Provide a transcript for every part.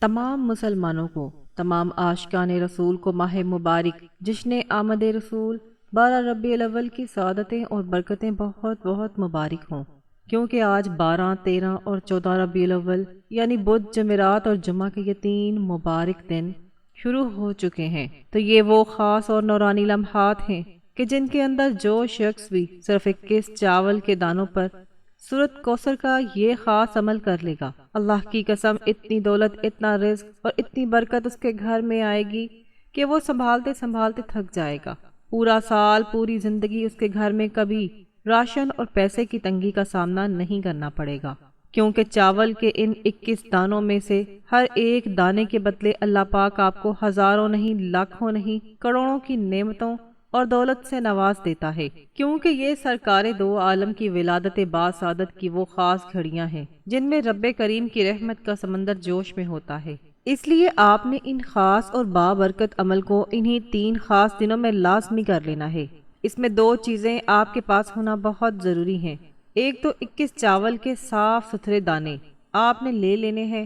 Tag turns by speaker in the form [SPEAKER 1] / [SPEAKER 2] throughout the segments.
[SPEAKER 1] تمام مسلمانوں کو، تمام عاشقان رسول کو ماہ مبارک جشن آمد رسول 12 ربیع الاول کی سعادتیں اور برکتیں بہت بہت مبارک ہوں، کیونکہ آج 12، 13 اور 14 ربیع الاول یعنی بدھ، جمعرات اور جمعہ کے یہ 3 مبارک دن شروع ہو چکے ہیں۔ تو یہ وہ خاص اور نورانی لمحات ہیں کہ جن کے اندر جو شخص بھی صرف 21 چاول کے دانوں پر سورت کوثر کا یہ خاص عمل کر لے گا، اللہ کی قسم اتنی دولت، اتنا رزق اور اتنی برکت اس کے گھر میں آئے گی کہ وہ سنبھالتے سنبھالتے تھک جائے گا۔ پورا سال، پوری زندگی اس کے گھر میں کبھی راشن اور پیسے کی تنگی کا سامنا نہیں کرنا پڑے گا، کیونکہ چاول کے ان 21 دانوں میں سے ہر ایک دانے کے بدلے اللہ پاک آپ کو ہزاروں نہیں، لاکھوں نہیں، کروڑوں کی نعمتوں اور دولت سے نواز دیتا ہے، کیونکہ یہ سرکار دو عالم کی ولادت باسعادت کی وہ خاص گھڑیاں ہیں جن میں رب کریم کی رحمت کا سمندر جوش میں ہوتا ہے۔ اس لیے آپ نے ان خاص اور بابرکت عمل کو انہی 3 خاص دنوں میں لازمی کر لینا ہے۔ اس میں 2 چیزیں آپ کے پاس ہونا بہت ضروری ہیں۔ ایک تو 21 چاول کے صاف ستھرے دانے آپ نے لے لینے ہیں،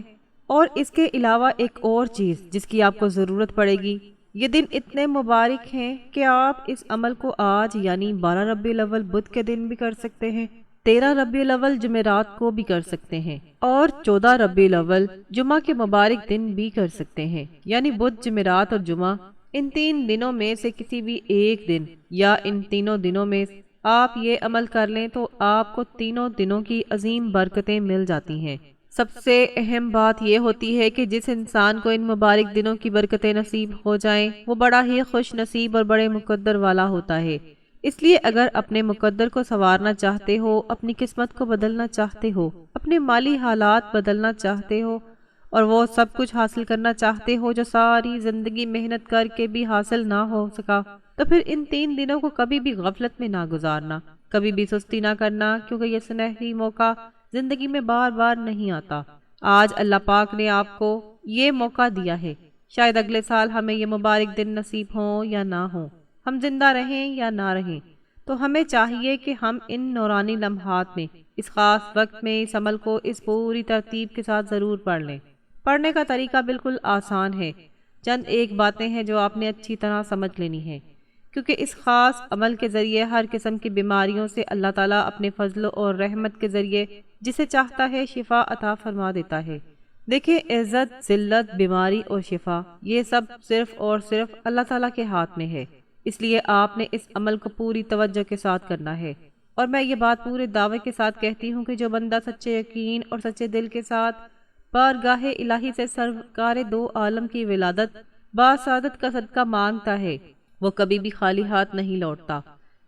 [SPEAKER 1] اور اس کے علاوہ ایک اور چیز جس کی آپ کو ضرورت پڑے گی۔ یہ دن اتنے مبارک ہیں کہ آپ اس عمل کو آج یعنی 12 ربیع الاول بدھ کے دن بھی کر سکتے ہیں، 13 ربیع الاول جمعرات کو بھی کر سکتے ہیں، اور 14 ربیع الاول جمعہ کے مبارک دن بھی کر سکتے ہیں، یعنی بدھ، جمعرات اور جمعہ۔ ان 3 دنوں میں سے کسی بھی ایک دن یا ان تینوں دنوں میں آپ یہ عمل کر لیں تو آپ کو تینوں دنوں کی عظیم برکتیں مل جاتی ہیں۔ سب سے اہم بات یہ ہوتی ہے کہ جس انسان کو ان مبارک دنوں کی برکتیں نصیب ہو جائیں وہ بڑا ہی خوش نصیب اور بڑے مقدر والا ہوتا ہے۔ اس لیے اگر اپنے مقدر کو سنوارنا چاہتے ہو، اپنی قسمت کو بدلنا چاہتے ہو، اپنے مالی حالات بدلنا چاہتے ہو اور وہ سب کچھ حاصل کرنا چاہتے ہو جو ساری زندگی محنت کر کے بھی حاصل نہ ہو سکا، تو پھر ان 3 دنوں کو کبھی بھی غفلت میں نہ گزارنا، کبھی بھی سستی نہ کرنا، کیونکہ یہ سنہری موقع زندگی میں بار بار نہیں آتا۔ آج اللہ پاک نے آپ کو یہ موقع دیا ہے، شاید اگلے سال ہمیں یہ مبارک دن نصیب ہوں یا نہ ہوں، ہم زندہ رہیں یا نہ رہیں، تو ہمیں چاہیے کہ ہم ان نورانی لمحات میں، اس خاص وقت میں اس عمل کو اس پوری ترتیب کے ساتھ ضرور پڑھ لیں۔ پڑھنے کا طریقہ بالکل آسان ہے، چند ایک باتیں ہیں جو آپ نے اچھی طرح سمجھ لینی ہیں، کیونکہ اس خاص عمل کے ذریعے ہر قسم کی بیماریوں سے اللہ تعالیٰ اپنے فضل اور رحمت کے ذریعے جسے چاہتا ہے شفا عطا فرما دیتا ہے۔ دیکھیں، عزت، ذلت، بیماری اور شفا یہ سب صرف اور صرف اللہ تعالیٰ کے ہاتھ میں ہے، اس لیے آپ نے اس عمل کو پوری توجہ کے ساتھ کرنا ہے۔ اور میں یہ بات پورے دعوے کے ساتھ کہتی ہوں کہ جو بندہ سچے یقین اور سچے دل کے ساتھ بارگاہ الہی سے سرکار دو عالم کی ولادت باسعادت کا صدقہ مانگتا ہے، وہ کبھی بھی خالی ہاتھ نہیں لوٹتا۔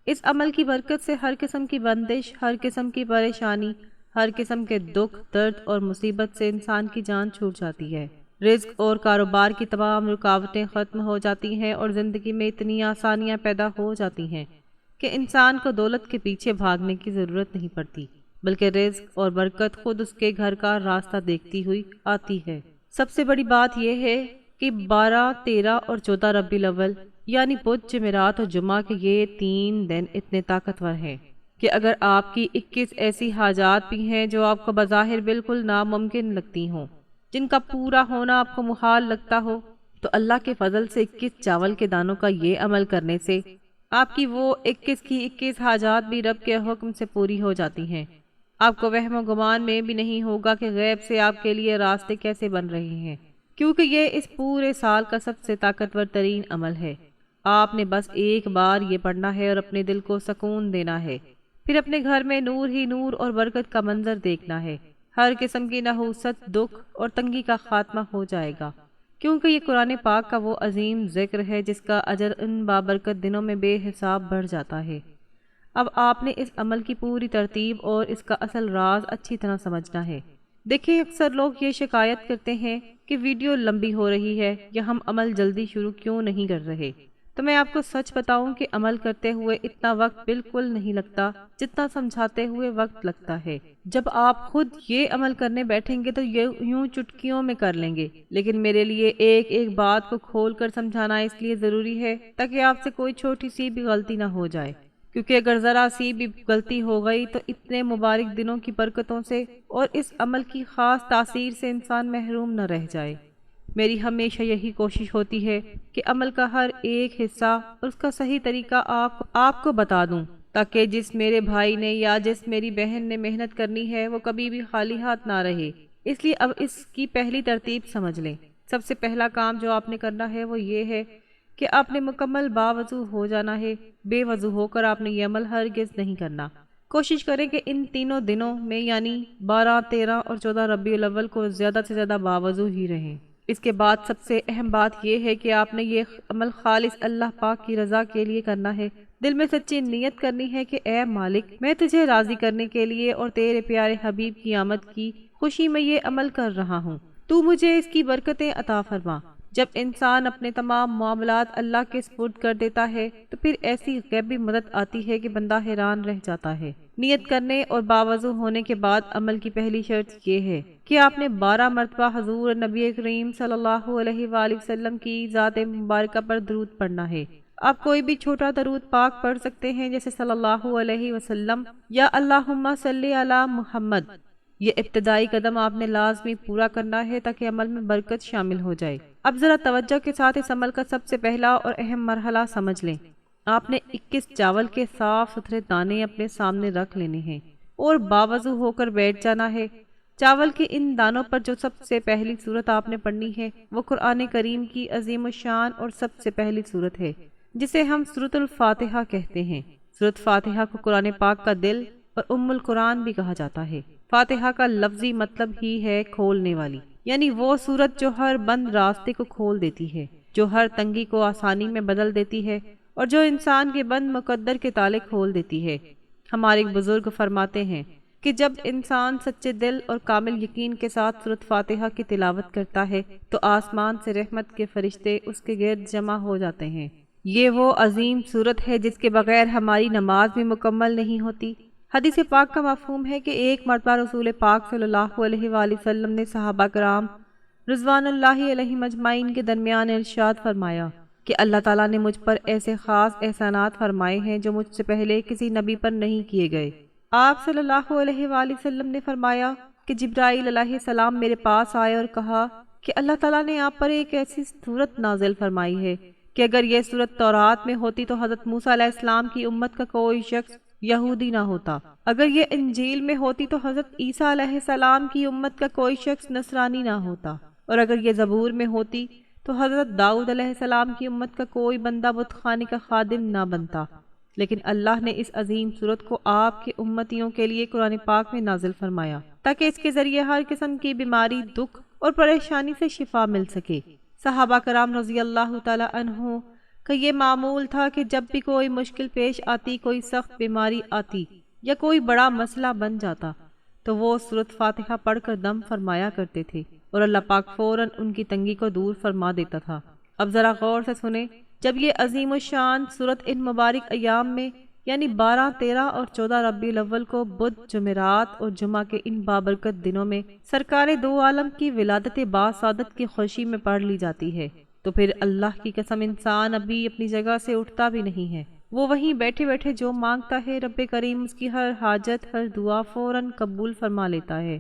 [SPEAKER 1] اس عمل کی برکت سے ہر قسم کی بندش، ہر قسم کی پریشانی، ہر قسم کے دکھ، درد اور مصیبت سے انسان کی جان چھوٹ جاتی ہے، رزق اور کاروبار کی تمام رکاوٹیں ختم ہو جاتی ہیں اور زندگی میں اتنی آسانیاں پیدا ہو جاتی ہیں کہ انسان کو دولت کے پیچھے بھاگنے کی ضرورت نہیں پڑتی، بلکہ رزق اور برکت خود اس کے گھر کا راستہ دیکھتی ہوئی آتی ہے۔ سب سے بڑی بات یہ ہے کہ 12، 13 اور 14 ربیع الاول یعنی بدھ، جمعرات اور جمعہ کے یہ 3 دن اتنے طاقتور ہیں کہ اگر آپ کی 21 ایسی حاجات بھی ہیں جو آپ کو بظاہر بالکل ناممکن لگتی ہوں، جن کا پورا ہونا آپ کو محال لگتا ہو، تو اللہ کے فضل سے 21 چاول کے دانوں کا یہ عمل کرنے سے آپ کی وہ 21 کی 21 حاجات بھی رب کے حکم سے پوری ہو جاتی ہیں۔ آپ کو وہم و گمان میں بھی نہیں ہوگا کہ غیب سے آپ کے لیے راستے کیسے بن رہے ہیں، کیونکہ یہ اس پورے سال کا سب سے طاقتور ترین عمل ہے۔ آپ نے بس ایک بار یہ پڑھنا ہے اور اپنے دل کو سکون دینا ہے، پھر اپنے گھر میں نور ہی نور اور برکت کا منظر دیکھنا ہے، ہر قسم کی نحوست، دکھ اور تنگی کا خاتمہ ہو جائے گا، کیونکہ یہ قرآن پاک کا وہ عظیم ذکر ہے جس کا اجر ان بابرکت دنوں میں بے حساب بڑھ جاتا ہے۔ اب آپ نے اس عمل کی پوری ترتیب اور اس کا اصل راز اچھی طرح سمجھنا ہے۔ دیکھیں، اکثر لوگ یہ شکایت کرتے ہیں کہ ویڈیو لمبی ہو رہی ہے یا ہم عمل جلدی شروع کیوں نہیں کر رہے، تو میں آپ کو سچ بتاؤں کہ عمل کرتے ہوئے اتنا وقت بالکل نہیں لگتا جتنا سمجھاتے ہوئے وقت لگتا ہے۔ جب آپ خود یہ عمل کرنے بیٹھیں گے تو یوں چٹکیوں میں کر لیں گے، لیکن میرے لیے ایک ایک بات کو کھول کر سمجھانا اس لیے ضروری ہے تاکہ آپ سے کوئی چھوٹی سی بھی غلطی نہ ہو جائے، کیونکہ اگر ذرا سی بھی غلطی ہو گئی تو اتنے مبارک دنوں کی برکتوں سے اور اس عمل کی خاص تاثیر سے انسان محروم نہ رہ جائے۔ میری ہمیشہ یہی کوشش ہوتی ہے کہ عمل کا ہر ایک حصہ اور اس کا صحیح طریقہ آپ کو بتا دوں، تاکہ جس میرے بھائی نے یا جس میری بہن نے محنت کرنی ہے وہ کبھی بھی خالی ہاتھ نہ رہے۔ اس لیے اب اس کی پہلی ترتیب سمجھ لیں۔ سب سے پہلا کام جو آپ نے کرنا ہے وہ یہ ہے کہ آپ نے مکمل باوضو ہو جانا ہے۔ بے وضو ہو کر آپ نے یہ عمل ہرگز نہیں کرنا۔ کوشش کریں کہ ان تینوں دنوں میں یعنی 12، 13 اور 14 ربیع الاول کو زیادہ سے زیادہ باوضو ہی رہیں۔ اس کے بعد سب سے اہم بات یہ ہے کہ آپ نے یہ عمل خالص اللہ پاک کی رضا کے لیے کرنا ہے۔ دل میں سچی نیت کرنی ہے کہ اے مالک، میں تجھے راضی کرنے کے لیے اور تیرے پیارے حبیب کی آمد کی خوشی میں یہ عمل کر رہا ہوں، تو مجھے اس کی برکتیں عطا فرما۔ جب انسان اپنے تمام معاملات اللہ کے سپرد کر دیتا ہے تو پھر ایسی غیبی مدد آتی ہے کہ بندہ حیران رہ جاتا ہے۔ نیت کرنے اور باوضو ہونے کے بعد عمل کی پہلی شرط یہ ہے کہ آپ نے 12 مرتبہ حضور نبی کریم صلی اللہ علیہ وآلہ وسلم کی ذات مبارکہ پر درود پڑھنا ہے۔ آپ کوئی بھی چھوٹا درود پاک پڑھ سکتے ہیں، جیسے صلی اللہ علیہ وسلم یا اللہم صلی علی محمد۔ یہ ابتدائی قدم آپ نے لازمی پورا کرنا ہے تاکہ عمل میں برکت شامل ہو جائے۔ اب ذرا توجہ کے ساتھ اس عمل کا سب سے پہلا اور اہم مرحلہ سمجھ لیں۔ آپ نے 21 چاول کے صاف ستھرے دانے اپنے سامنے رکھ لینے ہیں اور باوضو ہو کر بیٹھ جانا ہے۔ چاول کے ان دانوں پر جو سب سے پہلی سورت آپ نے پڑھنی ہے وہ قرآن کریم کی عظیم الشان اور سب سے پہلی سورت ہے، جسے ہم سورۃ الفاتحہ کہتے ہیں۔ سورۃ فاتحہ کو قرآن پاک کا دل اور ام القرآن بھی کہا جاتا ہے۔ فاتحہ کا لفظی مطلب ہی ہے کھولنے والی، یعنی وہ سورت جو ہر بند راستے کو کھول دیتی ہے، جو ہر تنگی کو آسانی میں بدل دیتی ہے اور جو انسان کے بند مقدر کے تالے کھول دیتی ہے۔ ہمارے بزرگ فرماتے ہیں کہ جب انسان سچے دل اور کامل یقین کے ساتھ سورۃ فاتحہ کی تلاوت کرتا ہے تو آسمان سے رحمت کے فرشتے اس کے گرد جمع ہو جاتے ہیں۔ یہ وہ عظیم سورت ہے جس کے بغیر ہماری نماز بھی مکمل نہیں ہوتی۔ حدیث پاک کا مفہوم ہے کہ ایک مرتبہ رسول پاک صلی اللہ علیہ وآلہ وسلم نے صحابہ کرام رضوان اللہ علیہم اجمعین کے درمیان ارشاد فرمایا کہ اللہ تعالیٰ نے مجھ پر ایسے خاص احسانات فرمائے ہیں جو مجھ سے پہلے کسی نبی پر نہیں کیے گئے۔ آپ صلی اللہ علیہ وآلہ وسلم نے فرمایا کہ جبرائیل علیہ السلام میرے پاس آئے اور کہا کہ اللہ تعالیٰ نے آپ پر ایک ایسی سورت نازل فرمائی ہے کہ اگر یہ سورت تورات میں ہوتی تو حضرت موسیٰ علیہ السلام کی امت کا کوئی شخص یہودی نہ ہوتا، اگر یہ انجیل میں ہوتی تو حضرت عیسیٰ علیہ السلام کی امت کا کوئی شخص نصرانی نہ ہوتا، اور اگر یہ زبور میں ہوتی تو حضرت داؤد علیہ السلام کی امت کا کوئی بندہ بت خانے کا خادم نہ بنتا۔ لیکن اللہ نے اس عظیم سورت کو آپ کے امتیوں کے لیے قرآن پاک میں نازل فرمایا تاکہ اس کے ذریعے ہر قسم کی بیماری، دکھ اور پریشانی سے شفا مل سکے۔ صحابہ کرام رضی اللہ تعالی عنہ کا یہ معمول تھا کہ جب بھی کوئی مشکل پیش آتی، کوئی سخت بیماری آتی یا کوئی بڑا مسئلہ بن جاتا تو وہ سورۃ فاتحہ پڑھ کر دم فرمایا کرتے تھے اور اللہ پاک فوراً ان کی تنگی کو دور فرما دیتا تھا۔ اب ذرا غور سے سنیں، جب یہ عظیم الشان سورت ان مبارک ایام میں یعنی 12، 13 اور 14 ربیع الاول کو بدھ، جمعرات اور جمعہ کے ان بابرکت دنوں میں سرکار دو عالم کی ولادت باسعادت کی خوشی میں پڑھ لی جاتی ہے تو پھر اللہ کی قسم انسان ابھی اپنی جگہ سے اٹھتا بھی نہیں ہے۔ وہ وہیں بیٹھے بیٹھے جو مانگتا ہے رب کریم اس کی ہر حاجت، ہر دعا فوراً قبول فرما لیتا ہے،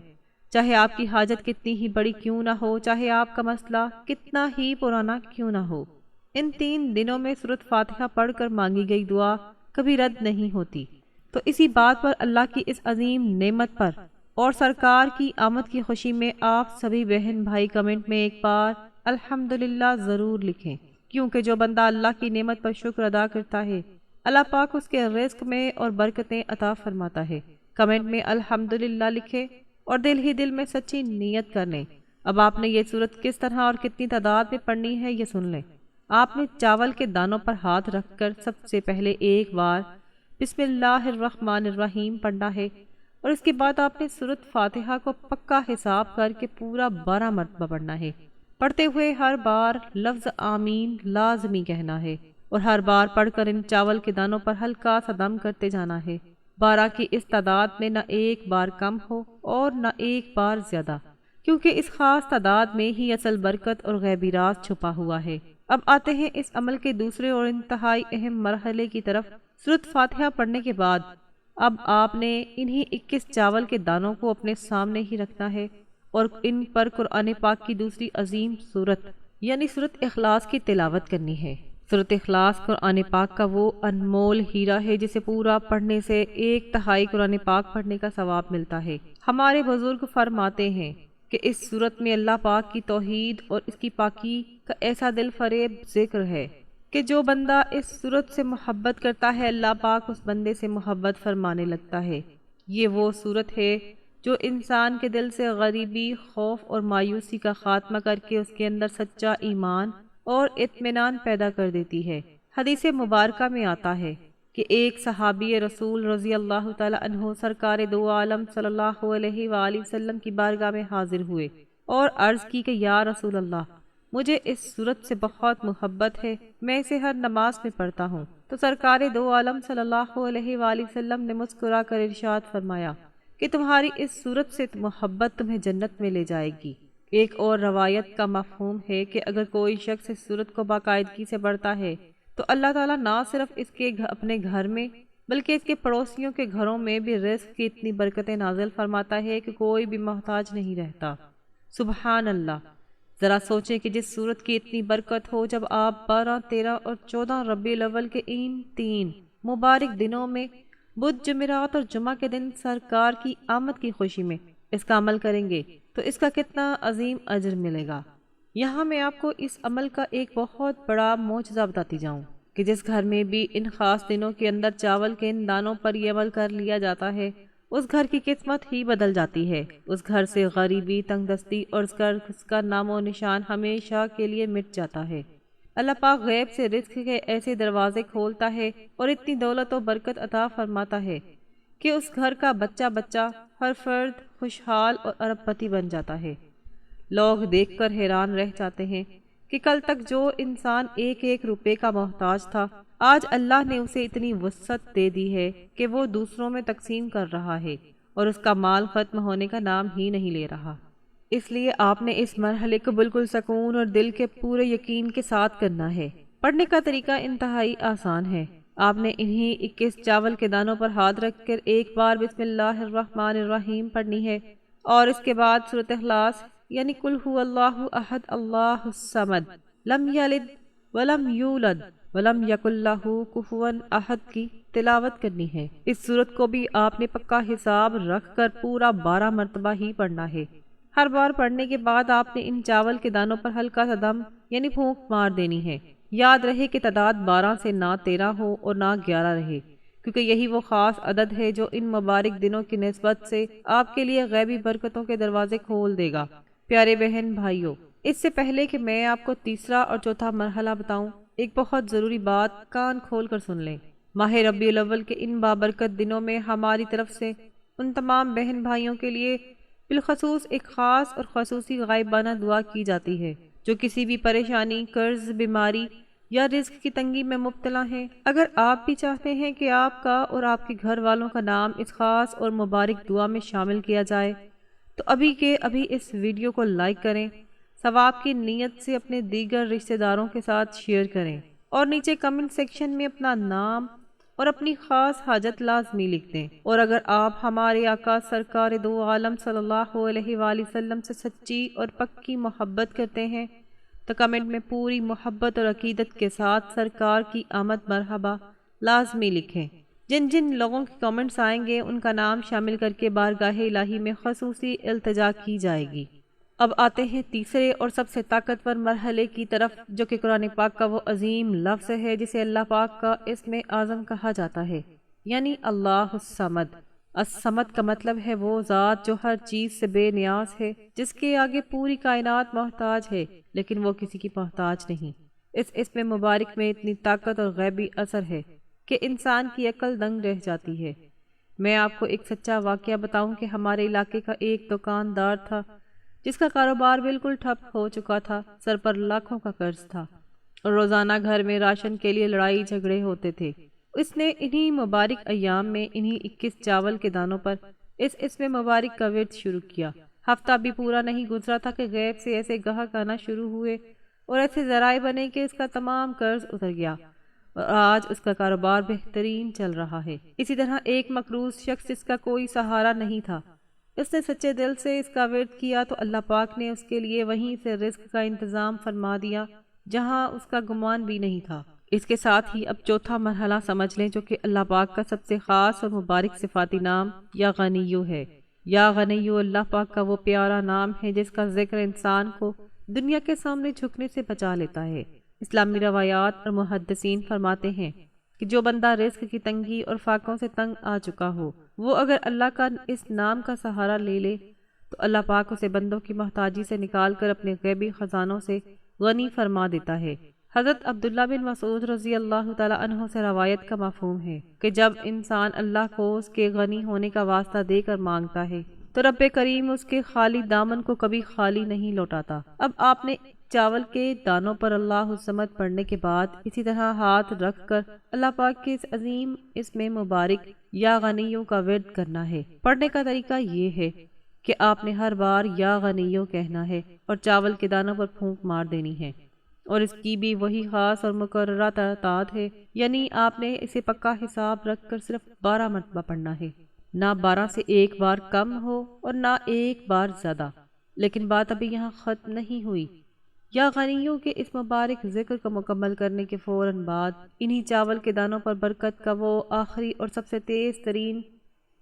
[SPEAKER 1] چاہے آپ کی حاجت کتنی ہی بڑی کیوں نہ ہو، چاہے آپ کا مسئلہ کتنا ہی پرانا کیوں نہ ہو۔ ان 3 دنوں میں سورۃ فاتحہ پڑھ کر مانگی گئی دعا کبھی رد نہیں ہوتی۔ تو اسی بات پر، اللہ کی اس عظیم نعمت پر اور سرکار کی آمد کی خوشی میں آپ سبھی بہن بھائی کمنٹ میں ایک بار الحمدللہ ضرور لکھیں، کیونکہ جو بندہ اللہ کی نعمت پر شکر ادا کرتا ہے اللہ پاک اس کے رزق میں اور برکتیں عطا فرماتا ہے۔ کمنٹ میں الحمدللہ لکھیں اور دل ہی دل میں سچی نیت کر لیں۔ اب آپ نے یہ سورت کس طرح اور کتنی تعداد میں پڑھنی ہے یہ سن لیں۔ آپ نے چاول کے دانوں پر ہاتھ رکھ کر سب سے پہلے ایک بار بسم اللہ الرحمن الرحیم پڑھنا ہے اور اس کے بعد آپ نے سورۃ فاتحہ کو پکا حساب کر کے پورا 12 مرتبہ پڑھنا ہے۔ پڑھتے ہوئے ہر بار لفظ آمین لازمی کہنا ہے اور ہر بار پڑھ کر ان چاول کے دانوں پر ہلکا سا دم کرتے جانا ہے۔ 12 کی اس تعداد میں نہ ایک بار کم ہو اور نہ ایک بار زیادہ، کیونکہ اس خاص تعداد میں ہی اصل برکت اور غیبی راز چھپا ہوا ہے۔ اب آتے ہیں اس عمل کے دوسرے اور انتہائی اہم مرحلے کی طرف۔ سورۃ فاتحہ پڑھنے کے بعد اب آپ نے انہی 21 چاول کے دانوں کو اپنے سامنے ہی رکھنا ہے اور ان پر قرآن پاک کی دوسری عظیم صورت یعنی سورۃ اخلاص کی تلاوت کرنی ہے۔ سورۃ اخلاص قرآن پاک کا وہ انمول ہیرا ہے جسے پورا پڑھنے سے 1/3 قرآن پاک پڑھنے کا ثواب ملتا ہے۔ ہمارے بزرگ فرماتے ہیں کہ اس سورت میں اللہ پاک کی توحید اور اس کی پاکی کا ایسا دل فریب ذکر ہے کہ جو بندہ اس سورت سے محبت کرتا ہے اللہ پاک اس بندے سے محبت فرمانے لگتا ہے۔ یہ وہ سورت ہے جو انسان کے دل سے غریبی، خوف اور مایوسی کا خاتمہ کر کے اس کے اندر سچا ایمان اور اطمینان پیدا کر دیتی ہے۔ حدیث مبارکہ میں آتا ہے کہ ایک صحابی رسول رضی اللہ تعالی عنہ سرکار دو عالم صلی اللہ علیہ وآلہ وسلم کی بارگاہ میں حاضر ہوئے اور عرض کی کہ یا رسول اللہ، مجھے اس سورت سے بہت محبت ہے، میں اسے ہر نماز میں پڑھتا ہوں۔ تو سرکار دو عالم صلی اللہ علیہ وآلہ وسلم نے مسکرا کر ارشاد فرمایا کہ تمہاری اس سورت سے محبت تمہیں جنت میں لے جائے گی۔ ایک اور روایت کا مفہوم ہے کہ اگر کوئی شخص اس سورت کو باقاعدگی سے پڑھتا ہے تو اللہ تعالیٰ نہ صرف اس کے اپنے گھر میں بلکہ اس کے پڑوسیوں کے گھروں میں بھی رزق کی اتنی برکتیں نازل فرماتا ہے کہ کوئی بھی محتاج نہیں رہتا۔ سبحان اللہ! ذرا سوچیں کہ جس سورت کی اتنی برکت ہو، جب آپ 12، 13 اور 14 ربیع الاول کے ان 3 مبارک دنوں میں بدھ، جمعرات اور جمعہ کے دن سرکار کی آمد کی خوشی میں اس کا عمل کریں گے تو اس کا کتنا عظیم اجر ملے گا۔ یہاں میں آپ کو اس عمل کا ایک بہت بڑا معجزہ بتاتی جاؤں کہ جس گھر میں بھی ان خاص دنوں کے اندر چاول کے ان دانوں پر یہ عمل کر لیا جاتا ہے، اس گھر کی قسمت ہی بدل جاتی ہے۔ اس گھر سے غریبی، تنگ دستی اور اس کا نام و نشان ہمیشہ کے لیے مٹ جاتا ہے۔ اللہ پاک غیب سے رزق کے ایسے دروازے کھولتا ہے اور اتنی دولت و برکت عطا فرماتا ہے کہ اس گھر کا بچہ بچہ ہر فرد خوشحال اور ارب پتی بن جاتا ہے۔ لوگ دیکھ کر حیران رہ جاتے ہیں کہ کل تک جو انسان 1 روپے کا محتاج تھا، آج اللہ نے اسے اتنی وسعت دے دی ہے کہ وہ دوسروں میں تقسیم کر رہا ہے اور اس کا مال ختم ہونے کا نام ہی نہیں لے رہا۔ اس لیے آپ نے اس مرحلے کو بالکل سکون اور دل کے پورے یقین کے ساتھ کرنا ہے۔ پڑھنے کا طریقہ انتہائی آسان ہے۔ آپ نے انہی 21 چاول کے دانوں پر ہاتھ رکھ کر ایک بار بسم اللہ الرحمن الرحیم پڑھنی ہے اور اس کے بعد سورۃ اخلاص یعنی قل هو اللہ احد اللہ الصمد لم یلد ولم یولد ولم یکن لہ کفوا احد کی تلاوت کرنی ہے۔ اس سورت کو بھی آپ نے پکا حساب رکھ کر پورا 12 مرتبہ ہی پڑھنا ہے۔ ہر بار پڑھنے کے بعد آپ نے ان چاول کے دانوں پر ہلکا سا دم یعنی پھونک مار دینی ہے۔ یاد رہے کہ تعداد 12 سے نہ 13 ہو اور نہ 11 رہے، کیونکہ یہی وہ خاص عدد ہے جو ان مبارک دنوں کی نسبت سے آپ کے لیے غیبی برکتوں کے دروازے کھول دے گا۔ پیارے بہن بھائیوں، اس سے پہلے کہ میں آپ کو تیسرا اور چوتھا مرحلہ بتاؤں، ایک بہت ضروری بات کان کھول کر سن لیں۔ ماہ ربیع الاول کے ان بابرکت دنوں میں ہماری طرف سے ان تمام بہن بھائیوں کے لیے بالخصوص ایک خاص اور خصوصی غائبانہ دعا کی جاتی ہے جو کسی بھی پریشانی، قرض، بیماری یا رزق کی تنگی میں مبتلا ہیں۔ اگر آپ بھی چاہتے ہیں کہ آپ کا اور آپ کے گھر والوں کا نام اس خاص اور مبارک دعا میں شامل کیا جائے تو ابھی کے ابھی اس ویڈیو کو لائک کریں، ثواب کی نیت سے اپنے دیگر رشتہ داروں کے ساتھ شیئر کریں اور نیچے کمنٹ سیکشن میں اپنا نام اور اپنی خاص حاجت لازمی لکھ دیں۔ اور اگر آپ ہمارے آقا سرکار دو عالم صلی اللہ علیہ وآلہ وسلم سے سچی اور پکی محبت کرتے ہیں تو کمنٹ میں پوری محبت اور عقیدت کے ساتھ سرکار کی آمد مرحبا لازمی لکھیں۔ جن جن لوگوں کے کمنٹس آئیں گے ان کا نام شامل کر کے بارگاہ الہی میں خصوصی التجا کی جائے گی۔ اب آتے ہیں تیسرے اور سب سے طاقتور مرحلے کی طرف، جو کہ قرآن پاک کا وہ عظیم لفظ ہے جسے اللہ پاک کا اسم اعظم کہا جاتا ہے، یعنی اللہ الصمد۔ الصمد کا مطلب ہے وہ ذات جو ہر چیز سے بے نیاز ہے، جس کے آگے پوری کائنات محتاج ہے لیکن وہ کسی کی محتاج نہیں۔ اس اسم مبارک میں اتنی طاقت اور غیبی اثر ہے کہ انسان کی عقل دنگ رہ جاتی ہے۔ میں آپ کو ایک سچا واقعہ بتاؤں کہ ہمارے علاقے کا ایک دکاندار تھا جس کا کاروبار بالکل ٹھپ ہو چکا تھا، سر پر لاکھوں کا قرض تھا اور روزانہ گھر میں راشن کے لیے لڑائی جھگڑے ہوتے تھے۔ اس نے انہی مبارک ایام میں انہی 21 چاول کے دانوں پر اس اسم مبارک کا ورد شروع کیا۔ ہفتہ بھی پورا نہیں گزرا تھا کہ غیب سے ایسے گاہک آنا شروع ہوئے اور ایسے ذرائع بنے کہ اس کا تمام قرض اتر گیا اور آج اس کا کاروبار بہترین چل رہا ہے۔ اسی طرح ایک مقروض شخص جس کا کوئی سہارا نہیں تھا، اس نے سچے دل سے اس کا ورد کیا تو اللہ پاک نے اس کے لیے وہیں سے رزق کا انتظام فرما دیا جہاں اس کا گمان بھی نہیں تھا۔ اس کے ساتھ ہی اب چوتھا مرحلہ سمجھ لیں جو کہ اللہ پاک کا سب سے خاص اور مبارک صفاتی نام یا غنیو ہے۔ یا غنیو اللہ پاک کا وہ پیارا نام ہے جس کا ذکر انسان کو دنیا کے سامنے جھکنے سے بچا لیتا ہے۔ اسلامی روایات اور محدثین فرماتے ہیں کہ جو بندہ رزق کی تنگی اور فاقوں سے تنگ آ چکا ہو، وہ اگر اللہ کا اس نام کا سہارا لے لے تو اللہ پاک اسے بندوں کی محتاجی سے نکال کر اپنے غیبی خزانوں سے غنی فرما دیتا ہے۔ حضرت عبداللہ بن مسعود رضی اللہ تعالیٰ عنہ سے روایت کا مفہوم ہے کہ جب انسان اللہ کو اس کے غنی ہونے کا واسطہ دے کر مانگتا ہے تو رب کریم اس کے خالی دامن کو کبھی خالی نہیں لوٹاتا۔ اب آپ نے چاول کے دانوں پر اللہ الصمد پڑھنے کے بعد اسی طرح ہاتھ رکھ کر اللہ پاک کے اس عظیم اسم مبارک یا غنیوں کا ورد کرنا ہے۔ پڑھنے کا طریقہ یہ ہے کہ آپ نے ہر بار یا غنیوں کہنا ہے اور چاول کے دانوں پر پھونک مار دینی ہے، اور اس کی بھی وہی خاص اور مقررہ تعداد ہے، یعنی آپ نے اسے پکا حساب رکھ کر صرف 12 مرتبہ پڑھنا ہے، نہ 12 سے ایک بار کم ہو اور نہ ایک بار زیادہ۔ لیکن بات ابھی یہاں ختم نہیں ہوئی۔ یا غنیوں کے اس مبارک ذکر کو مکمل کرنے کے فوراً بعد انہی چاول کے دانوں پر برکت کا وہ آخری اور سب سے تیز ترین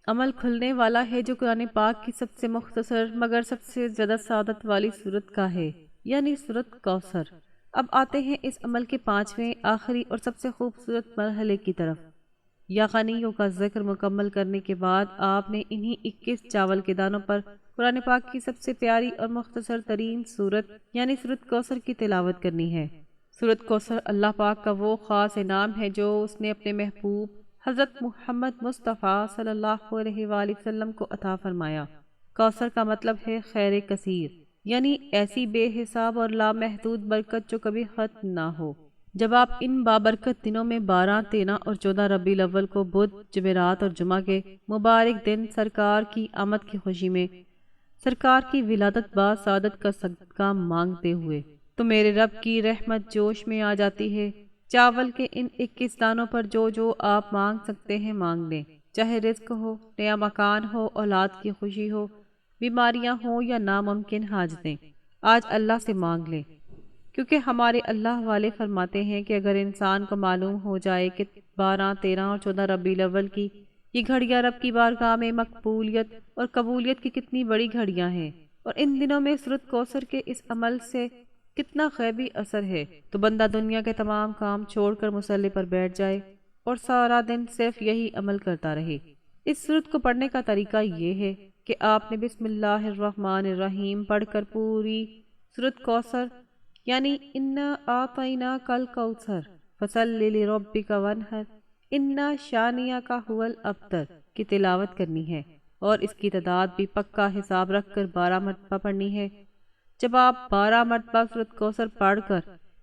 [SPEAKER 1] عمل کھلنے والا ہے جو قرآن پاک کی سب سے مختصر مگر سب سے زیادہ سعادت والی صورت کا ہے، یعنی صورت کوثر۔ اب آتے ہیں اس عمل کے 5ویں آخری اور سب سے خوبصورت مرحلے کی طرف۔ یا غنیوں کا ذکر مکمل کرنے کے بعد آپ نے انہی 21 چاول کے دانوں پر قرآن پاک کی سب سے پیاری اور مختصر ترین صورت یعنی صورت کوثر کی تلاوت کرنی ہے۔ صورت کوثر اللہ پاک کا وہ خاص انعام ہے جو اس نے اپنے محبوب حضرت محمد مصطفیٰ صلی اللہ علیہ وآلہ وسلم کو عطا فرمایا۔ کوثر کا مطلب ہے خیر کثیر، یعنی ایسی بے حساب اور لامحدود برکت جو کبھی ختم نہ ہو۔ جب آپ ان بابرکت دنوں میں 12، 13 اور 14 ربیع الاول کو بدھ، جمعرات اور جمعہ کے مبارک دن سرکار کی آمد کی خوشی میں سرکار کی ولادت با سعادت کا صدقہ مانگتے ہوئے تو میرے رب کی رحمت جوش میں آ جاتی ہے۔ چاول کے ان 21 دانوں پر جو جو آپ مانگ سکتے ہیں مانگ لیں، چاہے رزق ہو، نیا مکان ہو، اولاد کی خوشی ہو، بیماریاں ہوں یا ناممکن حاجتیں، آج اللہ سے مانگ لیں، کیونکہ ہمارے اللہ والے فرماتے ہیں کہ اگر انسان کو معلوم ہو جائے کہ 12، 13 اور 14 ربیع الاول کی یہ گھڑیاں رب کی بارگاہ میں مقبولیت اور قبولیت کی کتنی بڑی گھڑیاں ہیں، اور ان دنوں میں صورت کوثر کے اس عمل سے کتنا غیبی اثر ہے، تو بندہ دنیا کے تمام کام چھوڑ کر مصلی پر بیٹھ جائے اور سارا دن صرف یہی عمل کرتا رہے۔ اس صورت کو پڑھنے کا طریقہ یہ ہے کہ آپ نے بسم اللہ الرحمن الرحیم پڑھ کر پوری صورت کوثر یعنی انا اعطیناک الکوثر فصلی لربک وانحر انا شانئک ھو الابتر کی تلاوت کرنی ہے، اور اس کی تعداد بھی پکا حساب رکھ کر 12 مرتبہ پڑھنی ہے۔ جب آپ 12 مرتبہ صورت کوثر پڑھ کر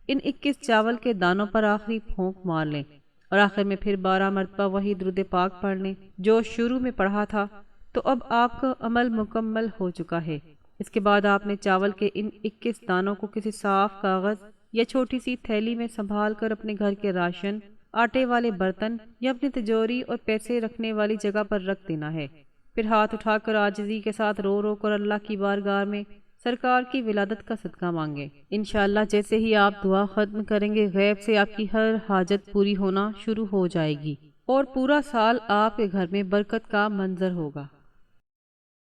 [SPEAKER 1] ان 21 چاول کے دانوں پر آخری پھونک مار لیں اور آخر میں پھر 12 مرتبہ وہی درود پاک پڑھ لیں جو شروع میں پڑھا تھا، تو اب آپ کا عمل مکمل ہو چکا ہے۔ اس کے بعد آپ نے چاول کے ان 21 دانوں کو کسی صاف کاغذ یا چھوٹی سی تھیلی میں سنبھال کر اپنے گھر کے راشن، آٹے والے برتن یا اپنی تجوری اور پیسے رکھنے والی جگہ پر رکھ دینا ہے۔ پھر ہاتھ اٹھا کر عاجزی کے ساتھ رو رو کر اللہ کی بارگاہ میں سرکار کی ولادت کا صدقہ مانگیں۔ انشاءاللہ جیسے ہی آپ دعا ختم کریں گے غیب سے آپ کی ہر حاجت پوری ہونا شروع ہو جائے گی اور پورا سال آپ کے گھر میں برکت کا منظر ہوگا۔